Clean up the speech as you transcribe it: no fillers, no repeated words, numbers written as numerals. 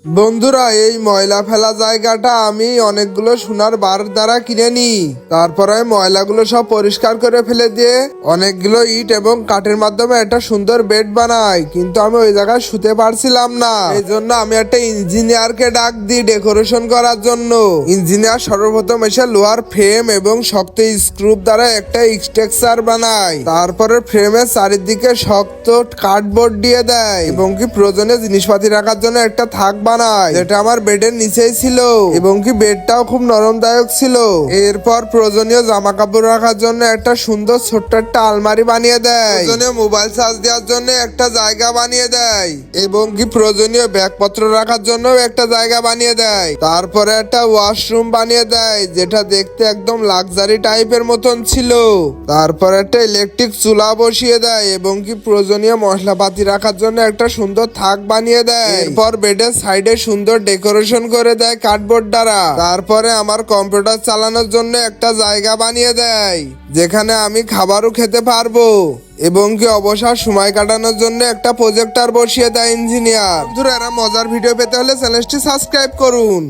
বন্ধুরা, এই ময়লা ফেলা জায়গাটা আমি অনেকগুলো সোনার বার দ্বারা কিনে নিই। তারপরে ময়লাগুলো সব পরিষ্কার করে ফেলে দিয়ে অনেকগুলো ইট এবং কাঠের মাধ্যমে একটা সুন্দর বেড বানাই, কিন্তু আমি ওই জায়গায় শুতে পারছিলাম না। এই জন্য আমি একটা ইঞ্জিনিয়ারকে ডাক দিই ডেকোরেশন করার জন্য। ইঞ্জিনিয়ার সর্বপ্রথম এসে লোহার ফ্রেম এবং শক্ত স্ক্রু দ্বারা একটা স্ট্রাকচার বানায়। তারপরে ফ্রেমের চারিদিকে শক্ত কার্ডবোর্ড দিয়ে দেয় এবং কি প্রয়োজনীয় জিনিসপাতি রাখার জন্য একটা থাক বানায়, যেটা আমার বেডের নিচেই ছিল এবং কি বেডটাও খুব নরমদায়ক ছিল। এরপর প্রয়োজনীয় জামা কাপড় রাখার জন্য একটা সুন্দর ছোট্ট একটা আলমারি বানিয়ে দেয়, প্রয়োজনীয় মোবাইল চার্জ দেওয়ার জন্য একটা জায়গা বানিয়ে দেয় এবং কি প্রয়োজনীয় ব্যাগপত্র রাখার জন্য একটা জায়গা বানিয়ে দেয়। তারপরে একটা ওয়াশরুম বানিয়ে দেয়, যেটা দেখতে একদম লাক্সারি টাইপের মতন ছিল। তারপর একটা ইলেকট্রিক চুলা বসিয়ে দেয় এবং কি প্রয়োজনীয় মশলাপাতি রাখার জন্য একটা সুন্দর থাক বানিয়ে দেয়। এরপর বেডের সাইডে সুন্দর ডেকোরেশন করে দেয় কার্ডবোর্ড দ্বারা। তারপরে আমার কম্পিউটার চালানোর জন্য একটা জায়গা বানিয়ে দেয়, যেখানে আমি খাবারও খেতে পারবো এবং কি অবসর সময় কাটানোর জন্য একটা প্রজেক্টর বসিয়ে দেয় ইঞ্জিনিয়ার। বন্ধুরা, এরা মজার ভিডিও পেতে হলে চ্যানেলটি সাবস্ক্রাইব করুন।